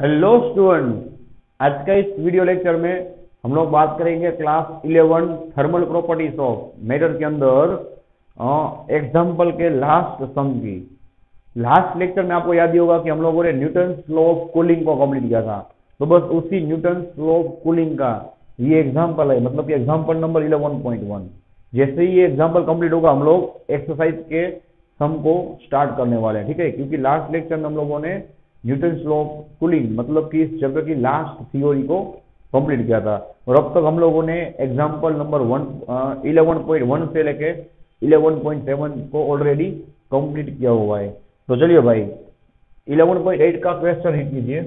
Hello student, आज का इस वीडियो लेक्चर में हम लोग बात करेंगे class 11 thermal properties of matter के अंदर एग्जाम्पल के लास्ट सम की। लास्ट लेक्चर में आपको याद ही होगा कि हम लोगों ने न्यूटन लॉ ऑफ कूलिंग को कंप्लीट किया था। तो बस उसी न्यूटन लॉ ऑफ कूलिंग का ये एग्जाम्पल है, मतलब कि एग्जाम्पल नंबर 11.1। जैसे ही ये एग्जाम्पल कंप्लीट होगा हम लोग एक्सरसाइज के सम को स्टार्ट करने वाले हैं, ठीक है। क्योंकि लास्ट लेक्चर में हम लोगों ने न्यूटन लॉ ऑफ कूलिंग मतलब कि इस चैप्टर की लास्ट थ्योरी को कंप्लीट किया था। और अब तक हम लोगों ने एग्जाम्पल नंबर 11.1 से लेके 11.7 को ऑलरेडी कंप्लीट किया हुआ है। तो चलिए भाई 11.8 का क्वेश्चन हिट कीजिए।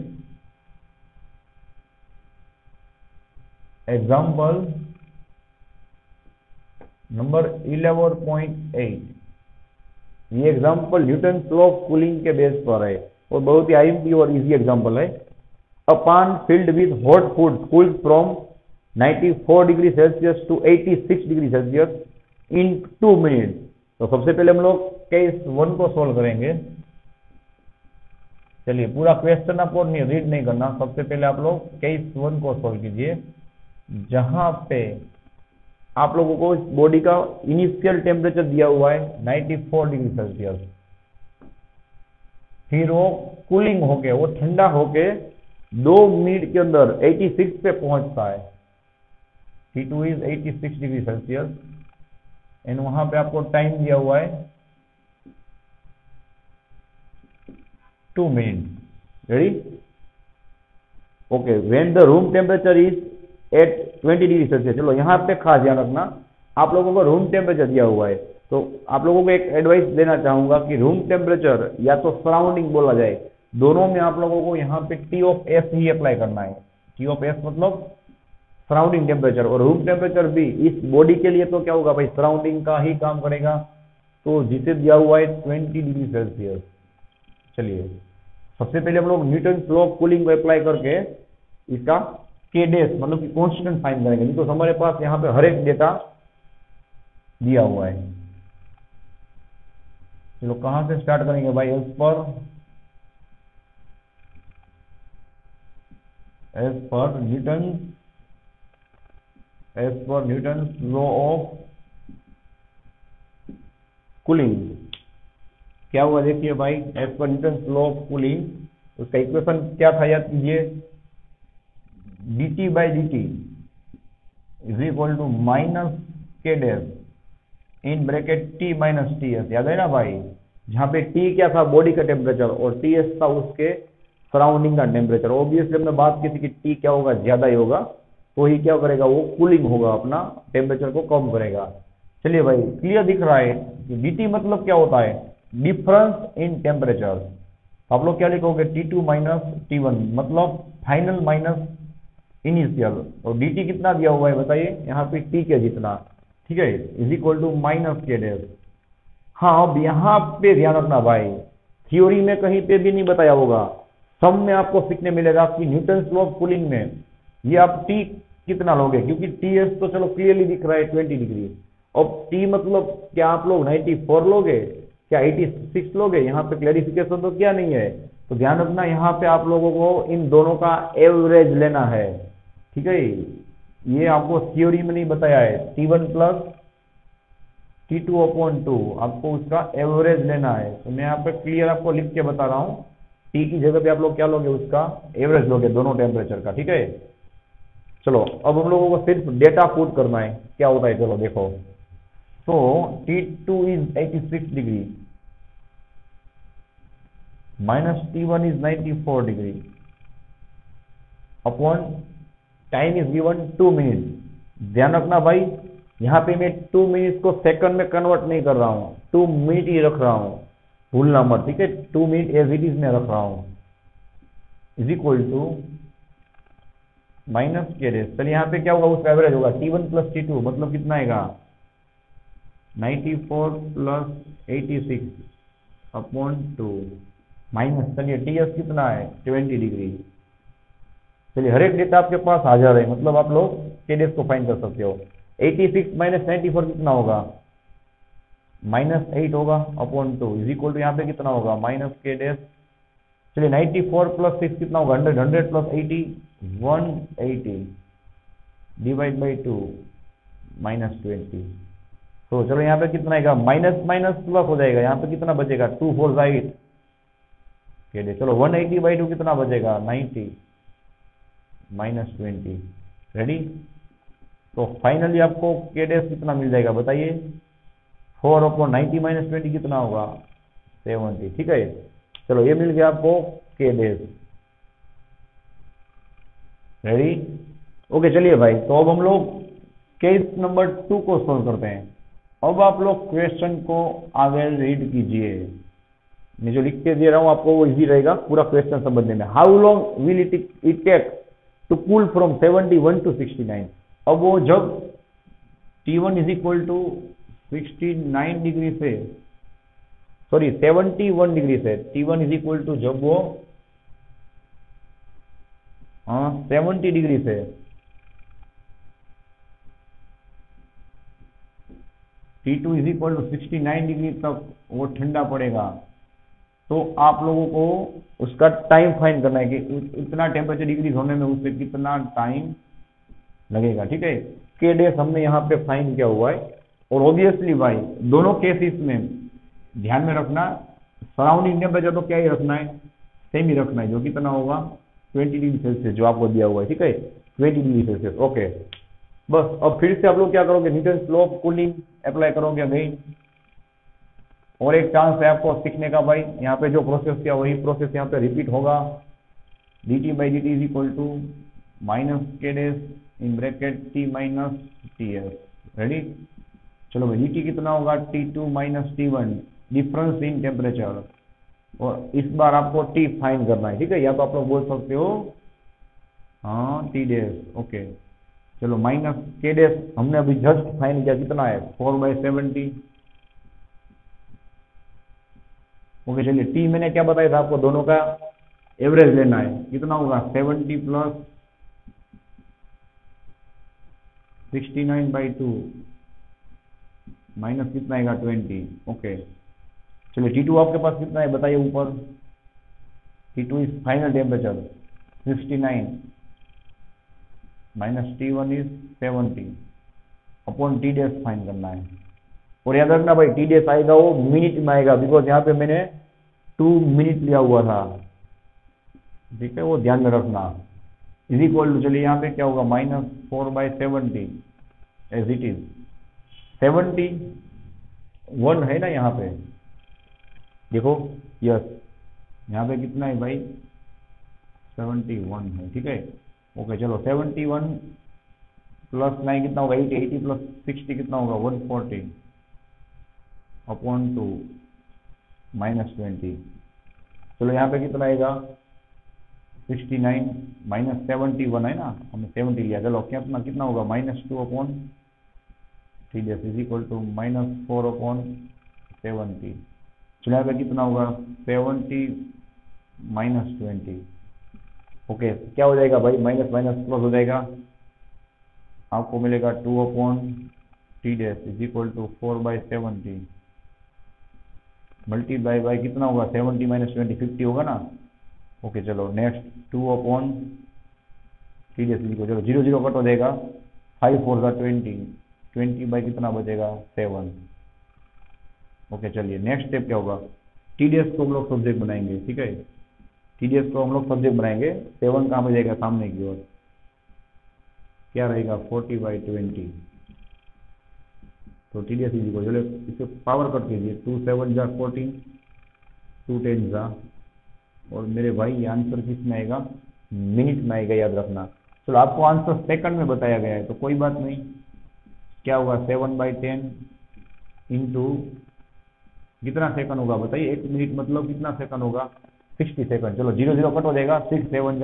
Example number 11.8। ये example Newton law of cooling के बेस पर है और बहुत ही आईएमपी और इजी एग्जाम्पल है। A pan filled with hot food cooled from 94 degree Celsius to 86 degree Celsius in 2 minute. तो सबसे पहले हम लोग केस 1 को सोल्व करेंगे। चलिए पूरा क्वेश्चन आपको रीड नहीं करना, सबसे पहले आप लोग केस 1 को सोल्व कीजिए, जहां पे आप लोगों को बॉडी का इनिशियल टेम्परेचर दिया हुआ है 94 डिग्री सेल्सियस। फिर वो कूलिंग होके, वो ठंडा होके 2 मिनट के अंदर 86 पे पहुंचता है। T2 is 86 degree Celsius and वहां पे आपको टाइम दिया हुआ है 2 minute. Ready? Okay, when the room temperature is at 20 degree Celsius. चलो यहाँ पे खास ध्यान रखना, आप लोगों को रूम टेम्परेचर दिया हुआ है तो आप लोगों को एक एडवाइस देना चाहूंगा कि रूम टेम्परेचर या तो सराउंडिंग बोला जाए, दोनों में आप लोगों को यहाँ पे T of S he apply करना है। टी ऑफ एस मतलब सराउंडिंग टेम्परेचर, और रूम टेम्परेचर भी इस बॉडी के लिए तो क्या होगा भाई, सराउंडिंग का ही काम करेगा। तो जिसे दिया हुआ है 20 डिग्री सेल्सियस। चलिए सबसे पहले हम लोग न्यूटन लॉ ऑफ कूलिंग को अप्लाई करके इसका के डेस मतलब कि कॉन्स्टेंट फाइंड करेंगे। नहीं तो हमारे पास यहाँ पे हर एक डेटा दिया हुआ है। चलो कहां से स्टार्ट करेंगे भाई? As per Newton law of cooling क्या हुआ देखिए भाई। As per Newton law of cooling उसका इक्वेशन क्या था याद कीजिए, dt by dt is equal to minus k dash in bracket t minus T S. याद है ना भाई, जहां पे t क्या था, बॉडी का टेम्परेचर, और ts था उसके सराउंडिंग का टेम्परेचर। ऑब्वियसली हमने बात की थी कि t क्या होगा, ज्यादा ही होगा, तो ही क्या करेगा, वो कूलिंग होगा, अपना टेम्परेचर को कम करेगा। चलिए भाई क्लियर दिख रहा है कि dt मतलब क्या होता है, डिफरेंस इन टेम्परेचर। आप लोग क्या लिखोगे, T2 माइनस T1 मतलब फाइनल माइनस इनिशियल। और dt कितना दिया हुआ है बताइए, यहाँ पे t के जितना, ठीक है, is equal to minus k डेस। हाँ अब यहाँ पे ध्यान रखना भाई, थ्योरी में कहीं पे भी नहीं बताया होगा, सम में आपको सीखने मिलेगा कि न्यूटन लॉ ऑफ कूलिंग में ये आप t कितना लोगे, क्योंकि ts तो चलो क्लियरली दिख रहा है 20 डिग्री। अब t मतलब क्या आप लोग 94 लोगे, क्या 86 लोगे, यहाँ पे क्लैरिफिकेशन तो क्या नहीं है। तो ध्यान रखना यहाँ पे आप लोगों को इन दोनों का एवरेज लेना है, ठीक है। ये आपको थ्योरी में नहीं बताया है, T1 प्लस T2 अपॉन 2 आपको उसका एवरेज लेना है। तो मैं यहाँ पे क्लियर आपको लिख के बता रहा हूँ, T की जगह पे आप लोग क्या लोगे, उसका एवरेज लोगे दोनों टेम्परेचर का, ठीक है। चलो अब हम लोगों को सिर्फ डेटा पुट करना है, क्या होता है चलो देखो। तो T2 is 86 degree minus T1 is 94 degree upon time is given 2 minute. ध्यान रखना भाई, यहाँ पे मैं 2 मिनट को सेकंड में कन्वर्ट नहीं कर रहा हूँ, 2 मिनट ही रख रहा हूँ, भूलना मत, ठीक है। 2 मिनट एज इट इज में रख रहा हूँ, is equal to minus k डेस। चलिए यहाँ पे क्या होगा, उसका एवरेज होगा T1 प्लस T2 मतलब कितना आएगा, 94 प्लस 86 अपॉन 2 माइनस, चलिए TS कितना है 20 डिग्री। चलिए हर एक डेटा आपके पास हाजिर है, मतलब आप लोग केडेस को फाइंड कर सकते हो। 86 माइनस 94 कितना होगा, -8 होगा अपॉन 2 इज इक्वल टू यहाँ पे कितना होगा, -k डैश चलिए 94 प्लस 6 कितना होगा 100, 100 प्लस 80 180 डिवाइड बाई 2 -20। तो चलो यहाँ पे कितना आएगा माइनस माइनस प्लस हो जाएगा, यहाँ पे कितना बचेगा 2 4 8 के। चलो 180 बाई 2 कितना बचेगा 90 -20। रेडी। तो फाइनली आपको के डैश कितना मिल जाएगा बताइए 4/90 -20 कितना होगा 70। ठीक है, चलो ये मिल गया आपको के डैश। रेडी। ओके चलिए भाई, तो अब हम लोग केस नंबर 2 को सोल्व करते हैं। अब आप लोग क्वेश्चन को आगे रीड कीजिए, मैं जो लिख के दे रहा हूं आपको वो इजी रहेगा पूरा क्वेश्चन समझने में। How long will it take to cool from 71 to 69। अब वो जब T1 is equal to 69 degree से, सॉरी 71 डिग्री से, T1 इज इक्वल टू जब वो 70 डिग्री से T2 is equal to 69 degree तक वो ठंडा पड़ेगा, तो आप लोगों को उसका टाइम फाइंड करना है कि इतना टेम्परेचर डिक्रीज होने में उससे कितना टाइम लगेगा। ठीक है, के डेज हमने यहाँ पे फाइंड किया हुआ है। और ऑब्वियसली भाई दोनों केसेस में ध्यान में रखना सराउंडिंग टेम्परेचर तो क्या ही रखना है, सेम ही रखना है, जो कितना होगा 20 डिग्री सेल्सियस जो आपको दिया हुआ है। ठीक है, 20 डिग्री सेल्सियस। ओके, बस अब फिर से आप लोग क्या करोगे Newton law of cooling apply करोगे अगेन। और एक चांस है आपको सीखने का भाई, यहाँ पे जो प्रोसेस किया वही प्रोसेस यहाँ पे रिपीट होगा। dt by dt is equal to minus k dash in bracket t minus ts। Ready. चलो भाई dt कितना होगा T2 minus T1, difference in temperature, और इस बार आपको t फाइंड करना है। ठीक है, या तो आप लोग बोल सकते हो हाँ t डेस। ओके चलो माइनस के डेस हमने अभी जस्ट फाइंड किया, कितना है 4/70। ओके चलिए टी मैंने क्या बताया था आपको, दोनों का एवरेज लेना है, कितना होगा 70 प्लस 69/2 माइनस कितना आएगा 20। ओके चलिए T2 आपके पास कितना है बताइए ऊपर। T2 is final temperature 69 minus T1 is 70 upon T डेस फाइंड करना है। और याद रखना भाई टी डेस आएगा वो मिनट में आएगा, बिकॉज यहाँ पे मैंने 2 मिनट लिया हुआ था। ठीक है, वो ध्यान में रखना। इज इक्वल टू चलिए यहाँ पे क्या होगा -4/70 एज इट इज। 71 है ना यहाँ पे, देखो यस यहाँ पे कितना है भाई 71 है। ठीक है, ओके चलो 71 प्लस 9 कितना होगा 80, 80 प्लस 60 कितना होगा 140 अपॉन 2 -20। चलो यहाँ पे कितना आएगा 69 माइनस 71 है ना, हमने 70 लिया। चलो कितना होगा -2 अपॉन टी डेस इज इक्वल टू -4 अपॉन 70। चलो यहाँ पे कितना होगा 70 -20। ओके क्या हो जाएगा भाई माइनस माइनस प्लस हो जाएगा, आपको मिलेगा 2 अपॉन टी डेस is equal to 4/70 multiply by कितना होगा 70 -20 50 होगा ना। ओके चलो नेक्स्ट 2 अपॉन टी डेस इज इक्वल, चलो 0 0 कट हो जाएगा, 5 4 का 20 बाई कितना बचेगा 7। ओके चलिए नेक्स्ट स्टेप क्या होगा, टी डेस को हम लोग सब्जेक्ट बनाएंगे। ठीक है, टी डेस को हम लोग सब्जेक्ट बनाएंगे, 7 कहाँ पे जाएगा सामने की ओर, क्या रहेगा 40/20। तो टी डेस इज इक्वल, चलो इसे पावर कट कीजिए, 2 7 जा 14, 2 10 जा, और मेरे भाई ये आंसर किस में आएगा मिनट में आएगा, याद रखना। चलो आपको आंसर सेकंड में बताया गया है तो कोई बात नहीं, क्या होगा 7/10 इंटू कितना सेकंड होगा बताइए, 1 मिनट मतलब कितना सेकंड होगा 60 सेकंड। चलो 0 0 कट हो जाएगा, 6 7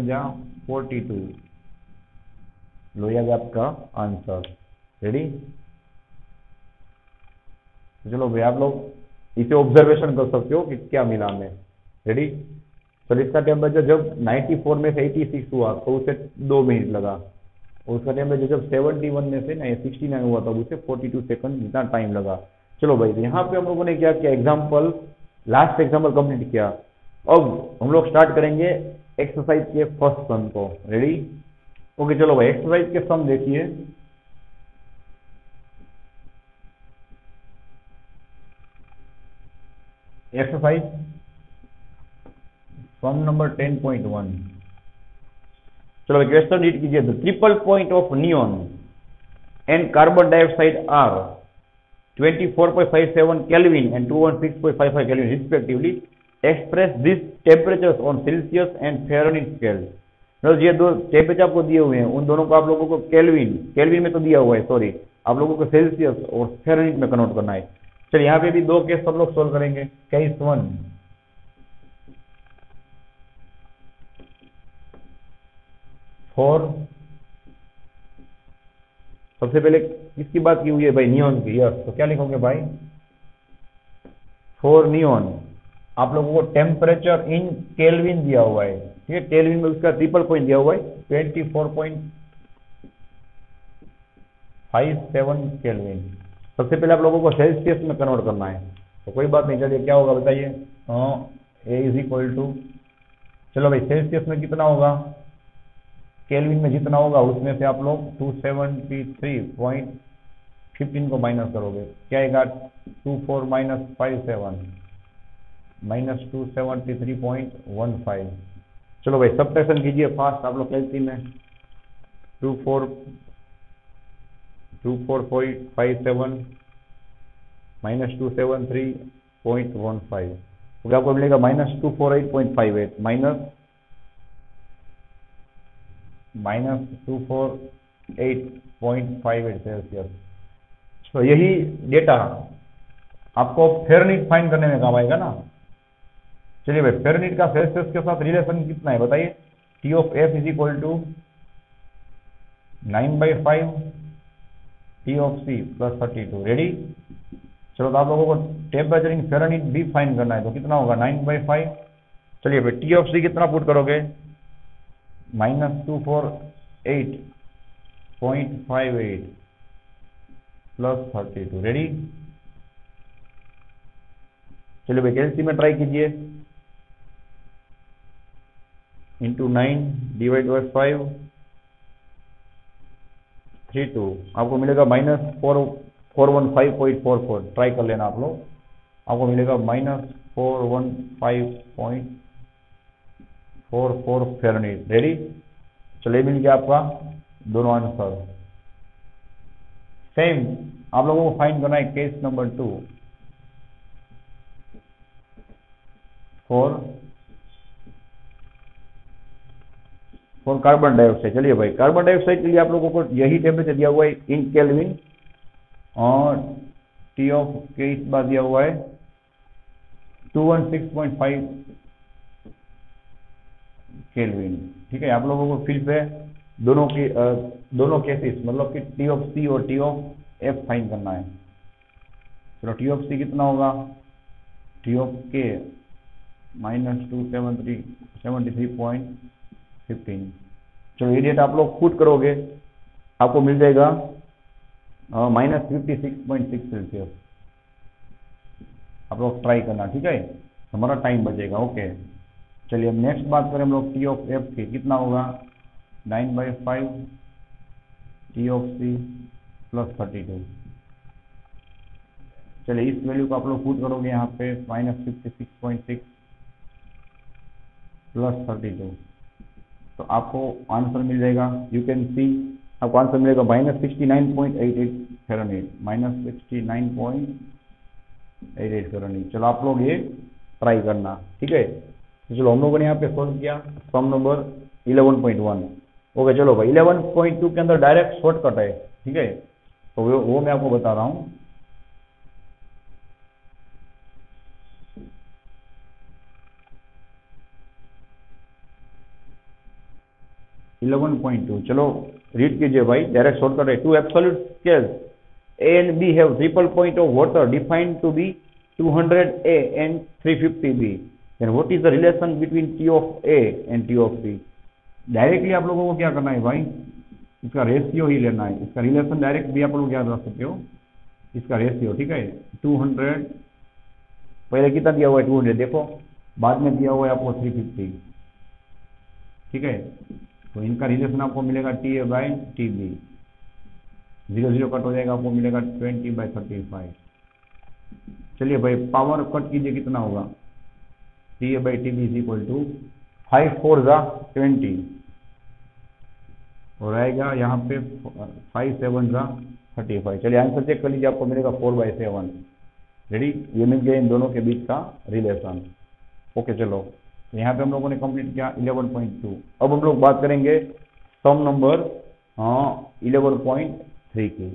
जा 42, लो ये आपका आंसर। रेडी। चलो भाई आप लोग इसे ऑब्जर्वेशन कर सकते हो कि क्या मिला हमें। रेडी। तो इसका टेम्परेचर जब 94 में से 86 हुआ तो उसे 2 मिनट लगा, और उसका टेम्परेचर जब 71 में से ना 69 हुआ तब उसे 42 सेकंड जितना टाइम लगा। चलो भाई यहाँ पे हम लोगों ने क्या किया, एग्जाम्पल लास्ट एग्जाम्पल कंप्लीट किया। अब हम लोग स्टार्ट करेंगे एक्सरसाइज के फर्स्ट सम को। रेडी? ओके चलो भाई, एक्सरसाइज के सम देखिए। Exercise sum number 10.1। चलो भाई, क्वेश्चन रीड कीजिए। The triple point of neon and carbon dioxide are 24.57 Kelvin and 216.55 Kelvin respectively. Express these temperatures on Celsius and Fahrenheit scale. मतलब ये दो टेम्परेचर आपको दिए हुए हैं, उन दोनों को आप लोगों को केल्विन में तो दिया हुआ है, सॉरी, आप लोगों को सेल्सियस और फेरेनहीट में कन्वर्ट करना है। चलिए यहाँ पे भी दो केस सब लोग सोल्व करेंगे। केस 1, फॉर, सबसे पहले किसकी बात की हुई है भाई? नियॉन की। यस, तो क्या लिखोगे भाई? फॉर नियॉन आप लोगों को टेम्परेचर इन केल्विन दिया हुआ है, ठीक है। केल्विन में उसका ट्रिपल पॉइंट दिया हुआ है 24.57 केल्विन। सबसे पहले आप लोगों को सेल्सियस में कन्वर्ट करना है, तो कोई बात नहीं। चलिए क्या होगा बताइए? ए इज इक्वल टू, चलो भाई सेल्सियस में कितना होगा? केल्विन में जितना होगा उसमें से आप लोग 273.15 को माइनस करोगे, क्या आएगा? 24 माइनस 57 माइनस 273.15। चलो भाई सब्ट्रैक्शन कीजिए फास्ट आप लोग कैलसी में। 24.57 माइनस 273.15, तो क्या आपको मिलेगा? Minus 248.58 minus 248.58 Celsius. तो यही डेटा आपको फेरेनहीट फाइंड करने में काम आएगा ना। चलिए भाई, फेरेनहीट का सेल्सियस के साथ रिलेशन कितना है बताइए? T of F is equal to 9/5 T of C plus 32। Ready? चलो तो आप लोगों को टेम्परेचर इन फेरेनहीट भी फाइंड करना है, तो कितना होगा? 9/5। चलिए भाई, T ऑफ C कितना पुट करोगे? Minus 248.58 plus 32। रेडी? चलिए भाई कैलसी में ट्राई कीजिए। इंटू 9 डिवाइड बाई 5 32, आपको मिलेगा माइनस 415.44। ट्राई कर लेना आप लोग, आपको मिलेगा माइनस 415.44 फेरेनहीट। रेडी? चलिए मिल गया आपका दोनों आंसर। सेम आप लोगों को फाइंड करना है case number 2 for carbon dioxide. चलिए भाई, कार्बन डाइऑक्साइड के लिए आप लोगों को यही टेम्परेचर दिया हुआ है इन केल्विन, और टी ऑफ के इस बार दिया हुआ है 216.5 केल्विन। ठीक है, आप लोगों को फिर से दोनों केसेस मतलब कि टी ऑफ सी और टी ऑफ एफ फाइंड करना है। चलो टी ऑफ सी कितना होगा? टी ऑफ के माइनस 273.15। चलो ये डेट आप लोग पुट करोगे, आपको मिल जाएगा माइनस 56.6 सेल्सियस। आप लोग ट्राई करना, ठीक है, हमारा टाइम बचेगा। ओके, चलिए अब नेक्स्ट बात करें हम लोग टी ऑफ एफ की। कितना होगा? 9/5 टी ऑफ सी प्लस 32। चलिए इस वैल्यू को आप लोग पुट करोगे यहाँ पे माइनस 56.6 प्लस 32, तो आपको आंसर मिल जाएगा। यू कैन सी आपको आंसर मिलेगा माइनस 69.88 फेरेनहीट, माइनस 69.88 फेरेनहीट। चलो आप लोग ये ट्राई करना, ठीक है। तो चलो हम लोगों ने यहाँ पे सोल्व किया सम नंबर 11.1। ओके चलो भाई 11.2 के अंदर डायरेक्ट शॉर्टकट है, ठीक है, तो वो मैं आपको बता रहा हूँ। चलो रीड कीजिए भाई, डायरेक्ट शॉर्टकट है। Two absolute scales A and B have triple point of water defined to be 200 A and 350 B. Then what is the relation between T of A and T of B? Directly आप लोगों को क्या करना है भाई? इसका ratio ही लेना है। इसका रिलेशन डायरेक्ट भी आप लोग याद रख सकते हो, इसका रेशियो, ठीक है। 200 पहले कितना दिया हुआ है 200, देखो बाद में दिया हुआ है आपको 350, ठीक है। तो इनका रिलेशन आपको मिलेगा TA/TB, 0 0 कट हो जाएगा, आपको मिलेगा 20/35। चलिए भाई पावर कट कीजिए, कितना होगा, TA/TB इज इक्वल टू 5 4 जा 20 और आएगा यहाँ पे 5 7 जा 35। चलिए आंसर चेक कर लीजिए, आपको मिलेगा 4/7। रेडी, ये मिल गया इन दोनों के बीच का रिलेशन। ओके चलो, तो यहाँ पे हम लोगों ने कंप्लीट किया 11.2। अब हम लोग बात करेंगे सम नंबर 11.3 की।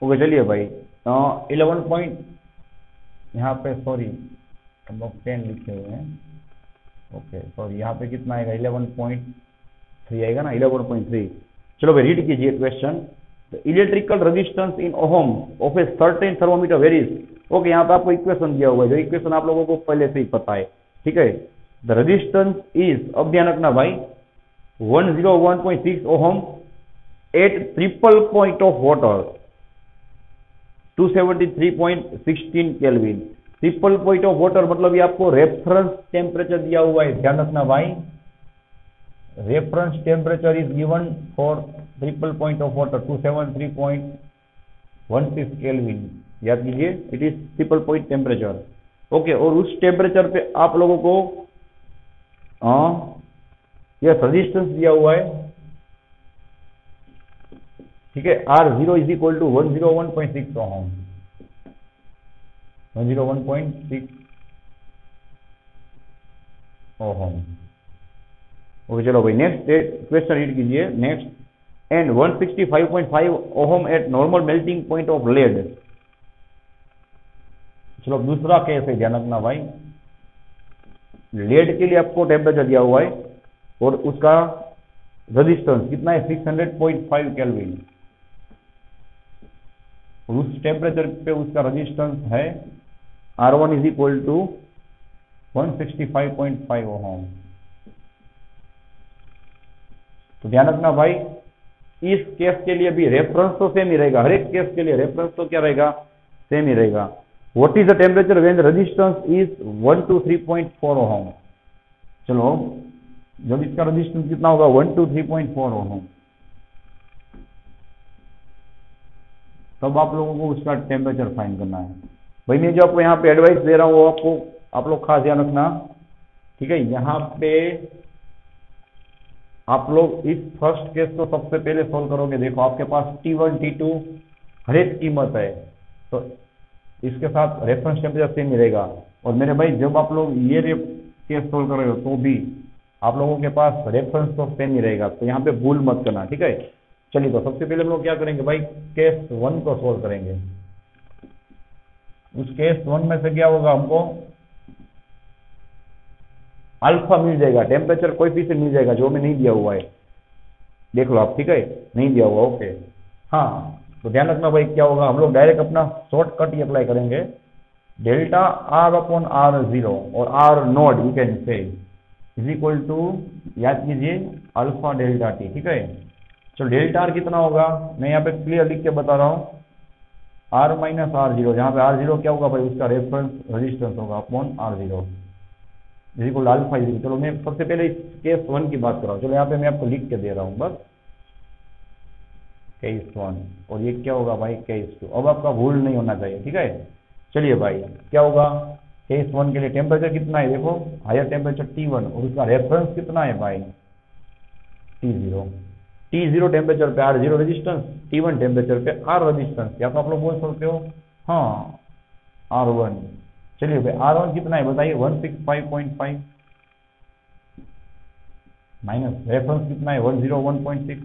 ओके चलिए भाई 11 यहाँ पे सॉरी हम लोग 10 लिखे हुए हैं। ओके सॉरी, यहाँ पे कितना आएगा 11.3 आएगा ना, 11.3। चलो भाई रीड कीजिए question. Electrical resistance in ohm of a certain thermometer varies. Okay, यहाँ पे आपको इक्वेशन दिया हुआ है, जो इक्वेशन आप लोगों को पहले से ही पता है, ठीक है। द रेजिस्टेंस इज, अब ध्यान रखना भाई, 101.6 ohm at triple point of water 273.16 kelvin. Triple point of water मतलब ये आपको रेफरेंस टेम्परेचर दिया हुआ है, ध्यान रखना भाई। Reference temperature is given for triple point of water 273.16 kelvin, याद कीजिए, it is triple point temperature. Okay, और उस टेम्परेचर पे आप लोगों को यह रेजिस्टेंस दिया हुआ है, ठीक है। R0 is equal to 101.6 ohm, 101.6 ohm. Okay चलो भाई नेक्स्ट क्वेश्चन रीड कीजिए। Next, and 165.5 ohm at normal melting point of lead. चलो दूसरा केस है, ध्यान रखना भाई। लेड के लिए आपको टेम्परेचर दिया हुआ है और उसका रेजिस्टेंस कितना है 600.5 केल्विन। उस टेम्परेचर पे उसका रेजिस्टेंस है R1 is equal to 165.5 ohm. तो ध्यान रखना भाई, इस केस के लिए भी रेफरेंस तो सेम ही रहेगा, हर एक केस के लिए रेफरेंस तो क्या रहेगा, सेम ही रहेगा। What is the temperature when the resistance is 123.4 ohm. चलो जब इसका रेजिस्टेंस कितना होगा 123.4 ओहम, तब आप लोगों को उसका टेम्परेचर फाइंड करना है। भाई मैं जो आपको यहाँ पे एडवाइस दे रहा हूँ वो आपको आप लोग खास ध्यान रखना, ठीक है। यहाँ पे आप लोग इस फर्स्ट केस को सबसे पहले सोल्व करोगे। देखो आपके पास T1 T2 हर एक कीमत है, तो इसके साथ रेफरेंस टेम्परेचर सेम मिलेगा। और मेरे भाई जब आप लोग ये केस सोल्व कर रहे हो तो भी आप लोगों के पास रेफरेंस तो सेम ही रहेगा, तो यहाँ पे भूल मत करना, ठीक है। चलिए तो सबसे पहले हम लोग क्या करेंगे भाई, केस 1 को सोल्व करेंगे। उस केस 1 में से क्या होगा, हमको अल्फा मिल जाएगा, टेम्परेचर कोएफिशिएंट मिल जाएगा, जो हमें नहीं दिया हुआ है, देख लो आप, ठीक है, नहीं दिया हुआ। ओके हाँ, तो ध्यान रखना भाई क्या होगा, हम लोग डायरेक्ट अपना शॉर्टकट ही अप्लाई करेंगे। डेल्टा R/R0 और R naught you can say is equal to, याद कीजिए, अल्फा डेल्टा टी, ठीक है। चलो डेल्टा R कितना होगा, मैं यहाँ पे क्लियर लिख के बता रहा हूँ, R माइनस R0, जहाँ पे R0 क्या होगा भाई, उसका रेफरेंस रेजिस्टेंस होगा upon R0 is equal alpha. चलो मैं सबसे पहले इस केस 1 की बात कर रहा हूँ, चलो यहाँ पे मैं आपको लिख के दे रहा हूँ बस, केस 1, और ये क्या होगा भाई केस 2। अब आपका भूल नहीं होना चाहिए, ठीक है। चलिए भाई क्या होगा, केस 1 के लिए टेम्परेचर कितना है, देखो हायर टेम्परेचर T1 और उसका रेफरेंस कितना है भाई T0। T0 टेम्परेचर पे R0 रेजिस्टेंस, T1 टेम्परेचर पे R रेजिस्टेंस, या तो आप लोग बोल सकते हो हाँ R1। चलिए भाई R1 कितना है बताइए 165.5 माइनस रेफरेंस कितना है 101.6।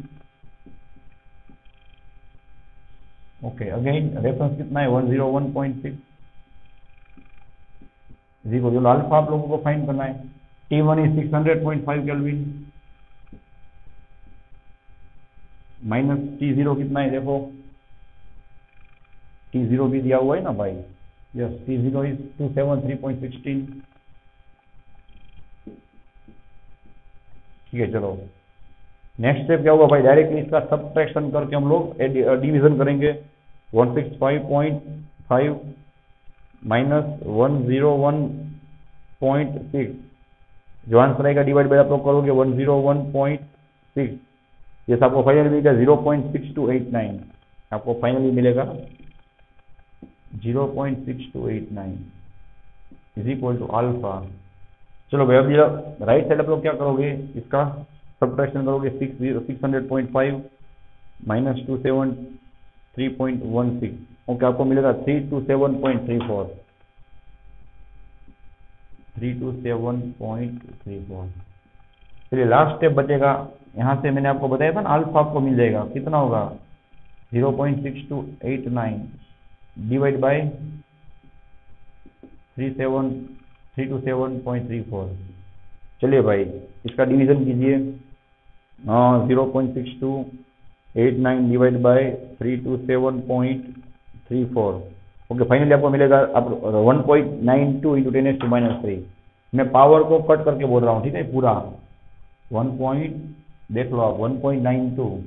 ओके अगेन रेफरेंस कितना है 101.6 देखो जो अल्फा आप लोगों को फाइंड करना है। T1 is 600.5 kelvin minus T0 कितना है, देखो T0 भी दिया हुआ है ना भाई, यस T0 इज 273.16, ठीक है। चलो नेक्स्ट स्टेप क्या होगा भाई, डायरेक्टली इसका सब्ट्रैक्शन करके हम लोग डिवीजन करेंगे। 165.5 -101.6, जो आंसर आएगा डिवाइड बाय आप लोग करोगे 101.6, जैसे आपको फाइनली मिलेगा 0.6289, आपको फाइनली मिलेगा 0.6289 इज इक्वल टू अल्फा। चलो भाई, अब ये राइट साइड आप लोग क्या करोगे, इसका सब्ट्रैक्शन करोगे, 600.5 माइनस 273.16, ओके, आपको मिलेगा 327.34, 327.34। चलिए लास्ट स्टेप बचेगा, यहाँ से मैंने आपको बताया था ना अल्फा आपको मिल जाएगा, कितना होगा 0.6289 डिवाइड बाय 327.34। चलिए भाई इसका डिवीजन कीजिए, 0.6289 डिवाइड बाय 327.34, ओके, फाइनली आपको मिलेगा आप 1.92 इंटू 10⁻³ मैं पावर को कट करके बोल रहा हूँ, ठीक है, पूरा 1 देख लो आप 1.92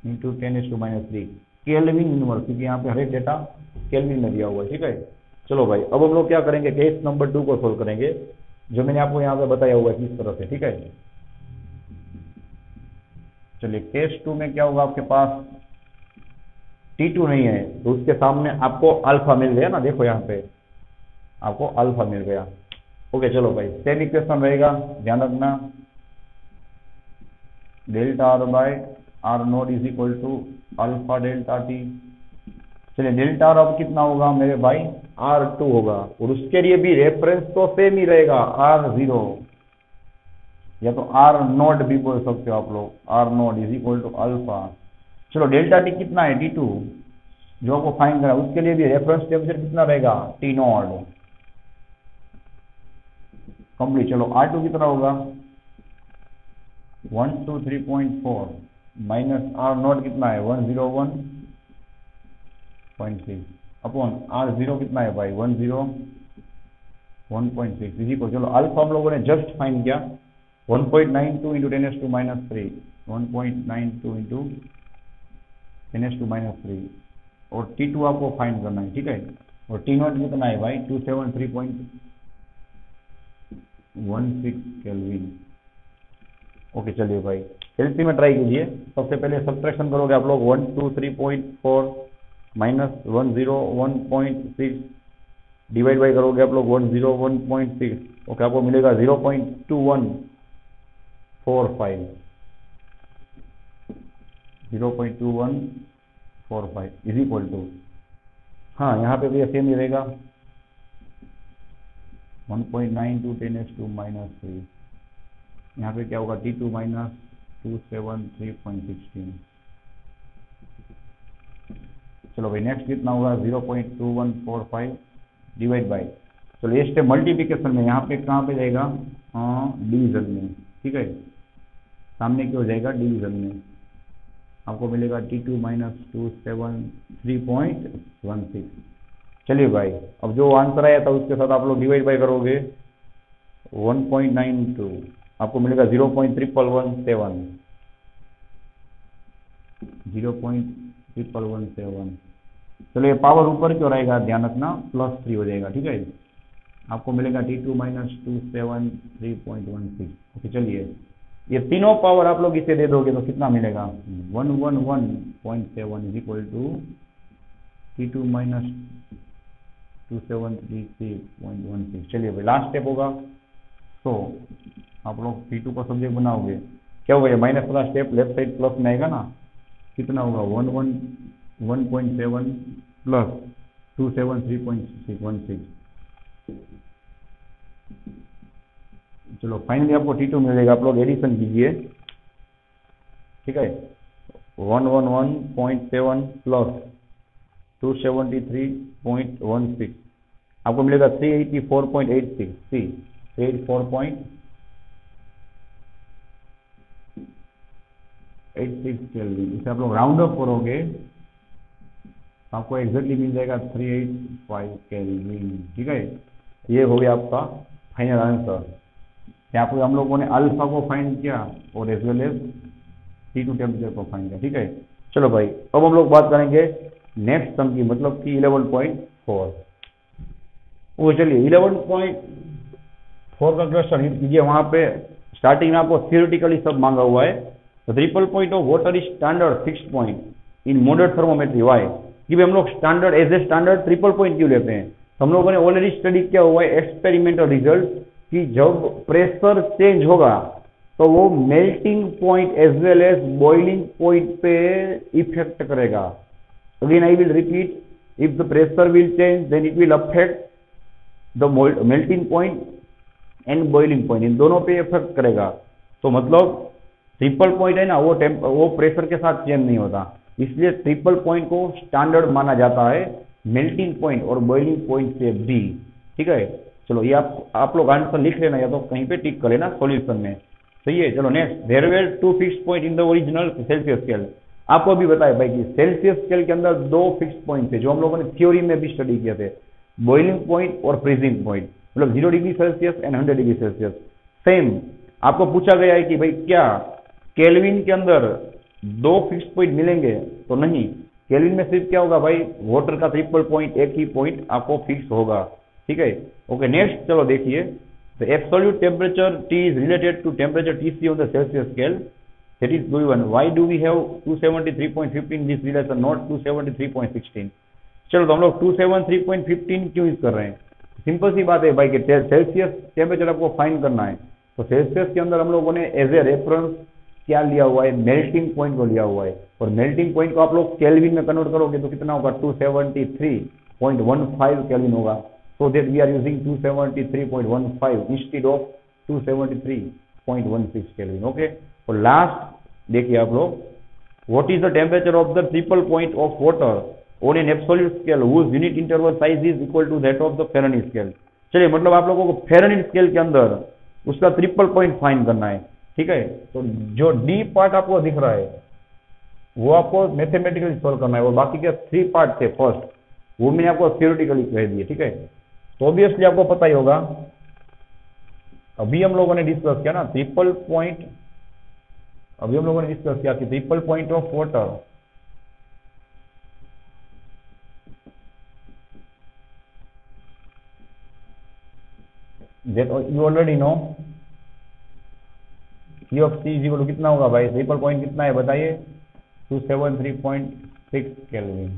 इंटू 10⁻³ केल्विन यूनिवर्स, क्योंकि यहाँ पे हर एक डेटा केल्विन में दिया हुआ है, ठीक है। चलो भाई अब हम लोग क्या करेंगे, केस नंबर 2 को सोल्व करेंगे, जो मैंने आपको यहाँ पे बताया हुआ है किस तरह से, ठीक है। चलिए केस 2 में क्या होगा, आपके पास T2 नहीं है, तो उसके सामने आपको अल्फा मिल गया ना, देखो यहाँ पे आपको अल्फा मिल गया, ओके। चलो भाई सेम इक्वेशन रहेगा, ध्यान रखना, delta R by R naught is equal to alpha delta T. चलिए डेल्टा आर अब कितना होगा मेरे भाई, R2 होगा, और उसके लिए भी रेफरेंस तो सेम ही रहेगा R0, या तो आर नोट भी बोल सकते हो आप लोग, R naught is equal to alpha. चलो डेल्टा टी कितना है, T2 जो आपको फाइंड करना है, उसके लिए भी रेफरेंस टेम्परेचर कितना रहेगा, T नोट कंप्लीट। चलो R2 कितना होगा 123.4 माइनस आर नोट कितना है 101.6 अपॉन R0 कितना है भाई 101.6 इसी को। चलो अल्फा हम लोगों ने जस्ट फाइंड किया 1.92 इंटू 10⁻³ 1.92 इंटू 10⁻³ और T2 आपको फाइंड करना है, ठीक है। और T नोट कितना है भाई 273.16 केल्विन, ओके। चलिए भाई एलसी में ट्राई कीजिए, सबसे पहले सब्ट्रैक्शन करोगे आप लोग 123.4 माइनस 101.6 डिवाइड बाई करोगे आप लोग 101.6, ओके, आपको मिलेगा 0.2145 0.2145 इज इक्वल टू, हाँ यहाँ पे भी सेम ही रहेगा 1.92 10⁻⁻3, यहाँ पे क्या होगा T2 माइनस 273.16। चलो भाई नेक्स्ट कितना होगा 0.2145 डिवाइड बाई, चलो ये स्टेप मल्टीप्लिकेशन में, यहाँ पे कहाँ पे जाएगा, हाँ डिवीजन में, ठीक है, सामने क्यों जाएगा डिवीजन में, आपको मिलेगा T2 माइनस 273.16। चलिए भाई अब जो आंसर आया था उसके साथ आप लोग डिवाइड बाई करोगे 1.92, आपको मिलेगा 0.1117 0.1117। चलो ये पावर ऊपर क्यों रहेगा, ध्यान रखना +3 हो जाएगा, ठीक है, आपको मिलेगा T2 माइनस 273.16, ओके। चलिए ये तीनों पावर आप लोग इसे दे दोगे तो कितना मिलेगा 111.7 is equal to T2 minus 273.16। चलिए भाई लास्ट स्टेप होगा, तो आप लोग T2 का सब्जेक्ट बनाओगे, क्या होगा ये माइनस वाला स्टेप लेफ्ट साइड प्लस में आएगा ना, कितना होगा 111.7 प्लस 273.16। चलो फाइनली आपको T2 मिलेगा, आप लोग एडिशन कीजिए, ठीक है, 111.7 प्लस 273.16 आपको मिलेगा 384.86 384.86 केल्विन। इसे आप लोग राउंड अप करोगे आपको एग्जैक्टली मिल जाएगा 385 केल्विन, ठीक है। ये हो गया आपका फाइनल आंसर। यहाँ पर हम लोगों ने अल्फा को फाइंड किया और as well as T2 temperature को फाइंड किया, ठीक है। चलो भाई अब हम लोग बात करेंगे नेक्स्ट सम की मतलब कि 11.4। वो चलिए 11.4 का क्वेश्चन कीजिए। वहां पे स्टार्टिंग में आपको थियोरेटिकली सब मांगा हुआ है। तो triple point of water is standard fixed point in modern thermometry. Why? कि भाई हम लोग standard as a standard triple point क्यों लेते हैं? तो हम लोगों ने ऑलरेडी स्टडी किया हुआ है एक्सपेरिमेंटल रिजल्ट कि जब प्रेशर चेंज होगा तो वो melting point as well as boiling point पे इफेक्ट करेगा। Again I will repeat, if the pressure will change then it will affect the melting point and boiling point, इन दोनों पे इफेक्ट करेगा। तो मतलब ट्रिपल पॉइंट है ना, वो प्रेशर के साथ चेंज नहीं होता, इसलिए ट्रिपल पॉइंट को स्टैंडर्ड माना जाता है मेल्टिंग पॉइंट और बॉइलिंग पॉइंट से भी। ठीक है, चलो ये आप लोग आंसर लिख लेना या तो कहीं पे टिक कर लेना सॉल्यूशन में। सही है। चलो next, there were 2 fixed point in the original Celsius scale. आपको अभी बताया भाई कि सेल्सियस स्केल के अंदर 2 फिक्स्ड पॉइंट थे जो हम लोगों ने थ्योरी में भी स्टडी किए थे, बॉइलिंग पॉइंट और फ्रीजिंग पॉइंट, मतलब 0 degree Celsius and 100 degree Celsius. Same आपको पूछा गया है कि भाई क्या केल्विन के अंदर 2 फिक्स्ड पॉइंट मिलेंगे? तो नहीं, केल्विन में सिर्फ क्या होगा भाई, वाटर का ट्रिपल पॉइंट, एक ही पॉइंट आपको फिक्स होगा। ठीक है, ओके नेक्स्ट चलो देखिए, the absolute temperature T is related to temperature Tc on the Celsius scale, that is given. Why do we have 273.15 this relation, not 273.16? चलो तो हम लोग 273.15 क्यों यूज कर रहे हैं? सिंपल सी बात है भाई कि सेल्सियस टेम्परेचर आपको फाइंड करना है, तो सेल्सियस के अंदर हम लोगों ने एज ए रेफरेंस क्या लिया हुआ है, मेल्टिंग पॉइंट को लिया हुआ है। और मेल्टिंग पॉइंट को आप लोग केल्विन में कन्वर्ट करोगे तो कितना होगा, 273.15 केल्विन होगा। So that we are using 273.15 instead of 273.16 Kelvin. Okay. और लास्ट देखिए आप लोग, what is the temperature of the triple point of water on an absolute scale whose unit interval size is equal to that of the Fahrenheit scale? चलिए मतलब आप लोगों को Fahrenheit scale के अंदर उसका ट्रिपल पॉइंट फाइंड करना है। ठीक है, तो जो डी पार्ट आपको दिख रहा है वो आपको मैथमेटिकली सॉल्व करना है, और बाकी के 3 पार्ट थे फर्स्ट वो मैंने आपको थियोरेटिकली कह दिए। ठीक है, तो ऑब्वियसली आपको पता ही होगा, अभी हम लोगों ने डिस्कस किया ना ट्रिपल पॉइंट, अभी हम लोगों ने डिस्कस किया कि triple point of water that you already know, Q of C is equal to कितना होगा भाई, ट्रिपल पॉइंट कितना है बताइए, 273.6 केल्विन।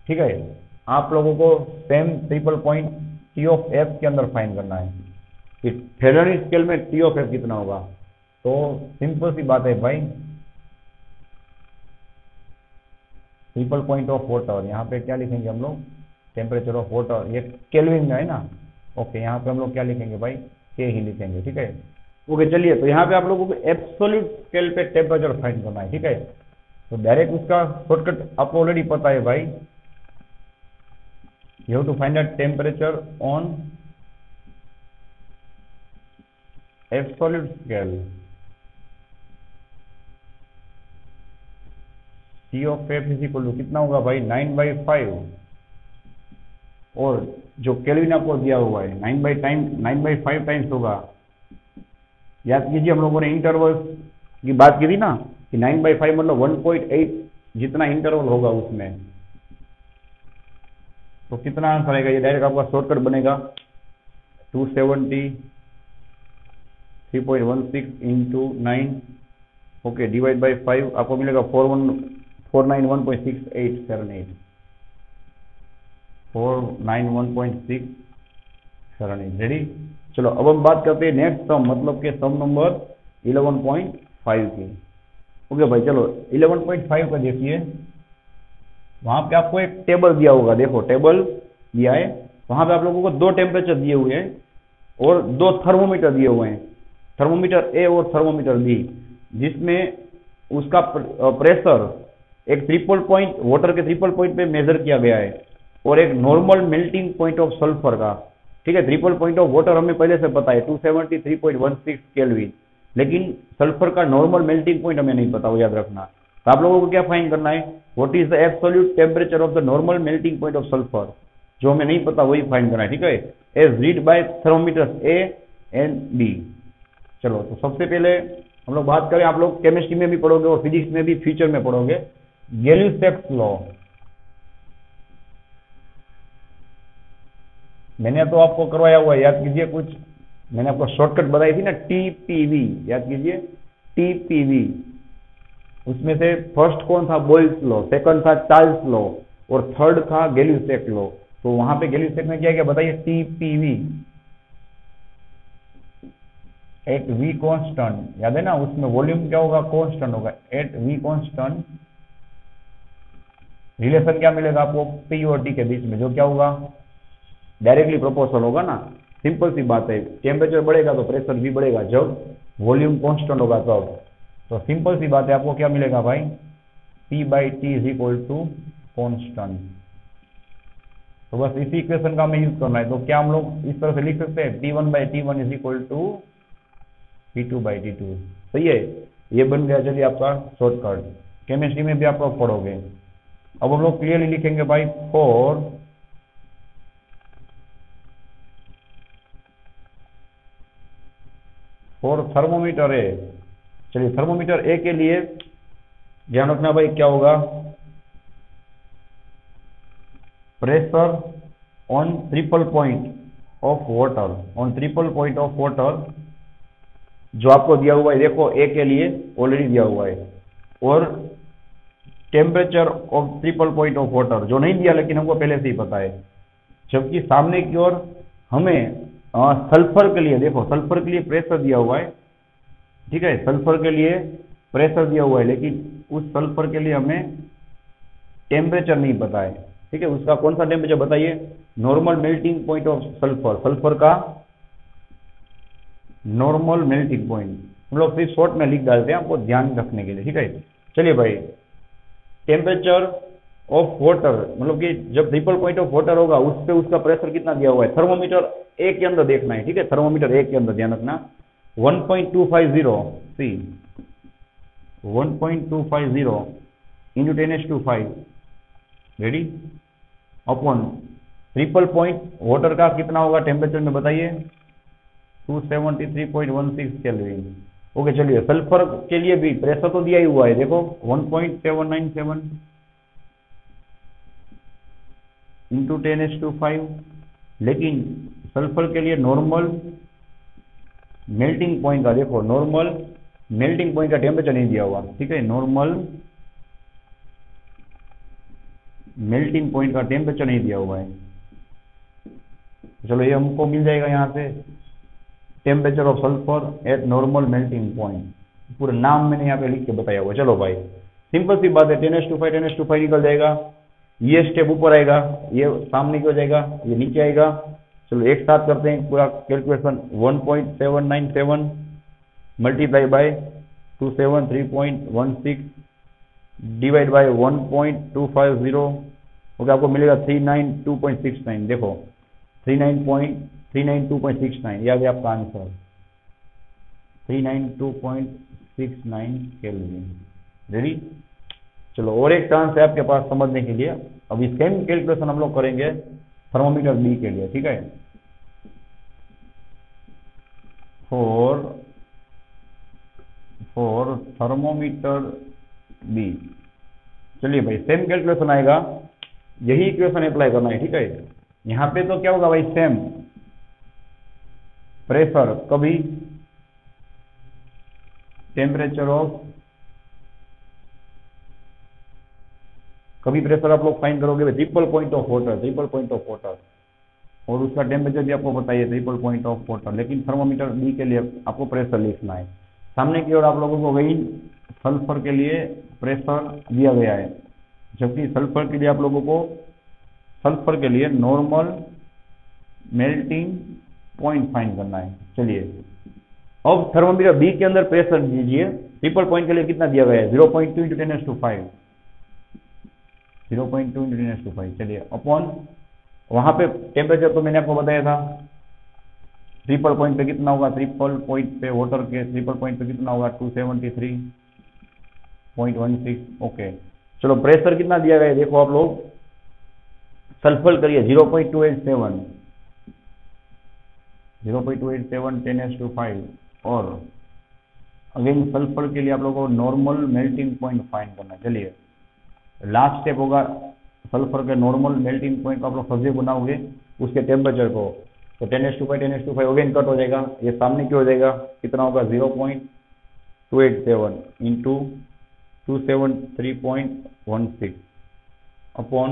ठीक है, आप लोगों को same triple point T of F के अंदर फाइंड करना है कि फेरेनहाइट स्केल में T ऑफ F कितना होगा। तो सिंपल सी बात है भाई, ट्रिपल पॉइंट ऑफ वाटर, यहाँ पे क्या लिखेंगे हम लोग, टेम्परेचर ऑफ वाटर, ये केल्विन में है ना। ओके, यहाँ पे हम लोग क्या लिखेंगे भाई, के ही लिखेंगे। ठीक है, ओके चलिए, तो यहाँ पे आप लोगों को एब्सोल्यूट स्केल पे टेम्परेचर फाइंड करना है। ठीक है, तो डायरेक्ट उसका शॉर्टकट आपको ऑलरेडी पता है भाई, you have to find a temperature on absolute scale, T of F is equal to कितना होगा भाई, 9/5, और जो केल्विन आपको दिया हुआ है 9/5 टाइम्स होगा। याद कीजिए हम लोगों ने इंटरवल की बात की थी ना कि 9/5 मतलब 1.8 जितना इंटरवल होगा उसमें, तो कितना आंसर आएगा, ये डायरेक्ट आपका शॉर्टकट बनेगा 273.16 इंटू 9, ओके डिवाइड बाई 5, आपको मिलेगा 491.6878, 491.678। रेडी, चलो अब हम बात करते हैं नेक्स्ट सम, मतलब के सम नंबर 11.5 की। ओके भाई, चलो 11.5 का देखिए, वहां पे आपको एक टेबल दिया होगा, देखो टेबल दिया है, वहां पे आप लोगों को 2 टेम्परेचर दिए हुए हैं और 2 थर्मोमीटर दिए हुए हैं, थर्मोमीटर ए और थर्मोमीटर बी, जिसमें उसका प्रेशर एक ट्रिपल पॉइंट वाटर के ट्रिपल पॉइंट पे मेजर किया गया है और एक normal melting point of sulphur का। ठीक है, ट्रिपल पॉइंट ऑफ वाटर हमें पहले से पता है 273.16 केल्विन, लेकिन सल्फर का नॉर्मल मेल्टिंग पॉइंट हमें नहीं पता, वो याद रखना। तो आप लोगों को क्या फाइंड करना है, what is the absolute temperature of the normal melting point of sulphur, जो हमें नहीं पता वही फाइंड करना है। ठीक है, as read by thermometers A and B. चलो तो सबसे पहले हम लोग बात करें, आप लोग केमिस्ट्री में भी पढ़ोगे और फिजिक्स में भी फ्यूचर में पढ़ोगे, गैलियस-सेक्स लॉ। मैंने तो आपको करवाया हुआ है, याद कीजिए कुछ, मैंने आपको शॉर्टकट बताई थी ना, टीपीवी, याद कीजिए टीपीवी। उसमें से फर्स्ट कौन था, बोयल्स लॉ, सेकंड था चार्ल्स लॉ, और थर्ड था गैल्यूसेक लॉ। तो वहां पे गैल्यूसेक में क्या क्या बताइए, टीपीवी एट वी कांस्टेंट, याद है ना, उसमें वॉल्यूम क्या होगा, कांस्टेंट होगा, एट वी कांस्टेंट रिलेशन क्या मिलेगा आपको, पी और टी के बीच में, जो क्या होगा, डायरेक्टली प्रोपोर्शनल होगा ना। सिंपल सी बात है, टेम्परेचर बढ़ेगा तो प्रेशर भी बढ़ेगा, जब वॉल्यूम कांस्टेंट होगा तब। तो सिंपल सी बात है, आपको क्या मिलेगा भाई, P by T is equal to constant. तो बस इसी इक्वेशन का हमें यूज करना है। तो क्या हम लोग इस तरह से लिख सकते हैं, P1 by T1 is equal to P2 by T2, सही है। ये बन गया चलिए आपका शॉर्टकट, केमिस्ट्री में भी आप लोग पढ़ोगे। अब हम लोग क्लियरली लिखेंगे भाई, फॉर थर्मोमीटर ए। चलिए थर्मोमीटर ए के लिए ध्यान रखना भाई, क्या होगा, pressure on triple point of water, on triple point of water, जो आपको दिया हुआ है, देखो ए के लिए ऑलरेडी दिया हुआ है, और temperature of triple point of water जो नहीं दिया, लेकिन हमको पहले से ही पता है। जबकि सामने की ओर हमें सल्फर के लिए, देखो सल्फर के लिए प्रेशर दिया हुआ है, ठीक है, सल्फर के लिए प्रेशर दिया हुआ है, लेकिन उस सल्फर के लिए हमें टेम्परेचर नहीं पता है, ठीक है। उसका कौन सा टेम्परेचर बताइए, normal melting point of sulphur, sulphur का नॉर्मल मेल्टिंग पॉइंट हम लोग सिर्फ शॉर्ट में लिख डालते हैं आपको ध्यान रखने के लिए, ठीक है। चलिए भाई, टेम्परेचर ऑफ वाटर, मतलब कि जब ट्रिपल पॉइंट ऑफ वाटर होगा उस पे उसका प्रेशर कितना दिया हुआ है, थर्मोमीटर ए के अंदर देखना है, ठीक है, थर्मोमीटर ए के अंदर ध्यान रखना, 1.250 सी 1.250 into 10⁵, ready, upon triple point water का कितना होगा टेम्परेचर में बताइए, 273.16 केल्विन। ओके चलिए, सल्फर के लिए भी प्रेशर तो दिया ही हुआ है, देखो 1.797 इंटू 10⁵, लेकिन सल्फर के लिए नॉर्मल मेल्टिंग पॉइंट का, देखो नॉर्मल मेल्टिंग पॉइंट का टेम्परेचर नहीं दिया हुआ, ठीक है, नॉर्मल मेल्टिंग पॉइंट का टेम्परेचर नहीं दिया हुआ है। चलो ये हमको मिल जाएगा यहाँ से, temperature of sulphur eight normal melting point, पूरा नाम मैंने यहाँ पे लिख के बताया हुआ। चलो भाई सिंपल सी बात है, 10⁵ निकल जाएगा, ये स्टेप ऊपर आएगा, ये सामने क्यों जाएगा, ये नीचे आएगा। चलो एक साथ करते हैं पूरा calculation, 1.797 multiply by 273.16 divide by 1.250, okay आपको मिलेगा 392.69, देखो 392.69, यह है आपका आंसर, 392.69 केल्विन, रेडी। चलो और एक चांस है आपके पास समझने के लिए, अब इसका कैलकुलेशन हम लोग करेंगे थर्मोमीटर बी के लिए, ठीक है, फॉर थर्मोमीटर बी। चलिए भाई सेम कैलकुलेशन आएगा, यही इक्वेशन अप्लाई करना है, ठीक है। यहाँ पे तो क्या होगा भाई, सेम प्रेशर कभी टेम्परेचर ऑफ, कभी प्रेशर आप लोग फाइंड करोगे triple point of water, triple point of water, और उसका टेम्परेचर भी आपको बताइए ट्रिपल पॉइंट ऑफ वाटर, लेकिन थर्मोमीटर बी के लिए आपको प्रेशर लिखना है। सामने की ओर आप लोगों को वही सल्फर के लिए प्रेशर दिया गया है, जबकि सल्फर के लिए आप लोगों को, सल्फर के लिए नॉर्मल मेल्टिंग पॉइंट फाइंड करना है। चलिए अब थर्मोमीटर बी के अंदर प्रेशर दीजिए, ट्रिपल पॉइंट के लिए कितना दिया गया है, 0.2 इंटू 10⁵, 0.2 इंटू 10⁵। चलिए अपॉन, वहां पे टेम्परेचर तो मैंने आपको बताया था, ट्रिपल पॉइंट पे कितना होगा, ट्रिपल पॉइंट पे वाटर के ट्रिपल पॉइंट पे कितना होगा, 273.16, ओके। चलो प्रेशर कितना दिया गया है, देखो आप लोग सल्फर करिए 0.287, 0.287 10⁵, और अगेन सल्फर के लिए आप लोगों को नॉर्मल मेल्टिंग पॉइंट फाइंड करना है। चलिए लास्ट स्टेप होगा, सल्फर के नॉर्मल मेल्टिंग पॉइंट को आप लोग सब्जेक्ट बनाओगे, उसके टेम्परेचर को, तो 10⁵ 10⁵ अगेन कट हो जाएगा, ये सामने क्यों हो जाएगा, कितना होगा 0.287 इंटू 273.16 अपॉन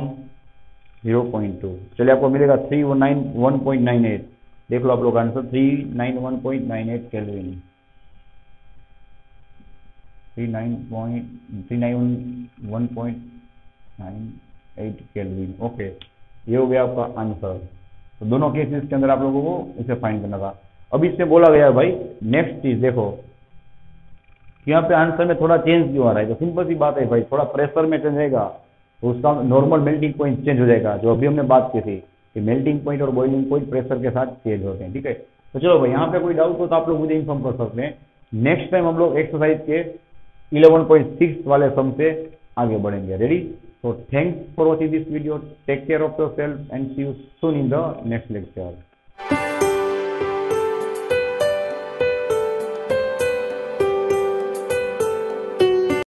0.2, चलिए आपको मिलेगा 391.98। देख लो आप लोग आंसर 391.98 केल्विन, 391.98 केल्विन। ओके, ये हो गया आपका आंसर। तो दोनों केसेस के अंदर आप लोगों को इसे फाइंड करना था। अब इससे बोला गया है भाई नेक्स्ट चीज देखो, यहाँ पे आंसर में थोड़ा चेंज क्यों आ रहा है, तो सिंपल सी बात है भाई, थोड़ा प्रेशर में चेंज रहेगा तो उसका नॉर्मल मेल्टिंग पॉइंट चेंज हो जाएगा, जो अभी हमने बात की थी कि मेल्टिंग पॉइंट और बॉइलिंग पॉइंट प्रेशर के साथ चेंज होते हैं। ठीक है, तो चलो भाई यहाँ पे कोई डाउट हो तो आप लोग मुझे इन्फॉर्म कर सकते हैं। नेक्स्ट टाइम हम लोग एक्सरसाइज के 11.6 वाले सम से आगे बढ़ेंगे। Ready? So thanks for watching this video. Take care of yourself and see you soon in the next lecture.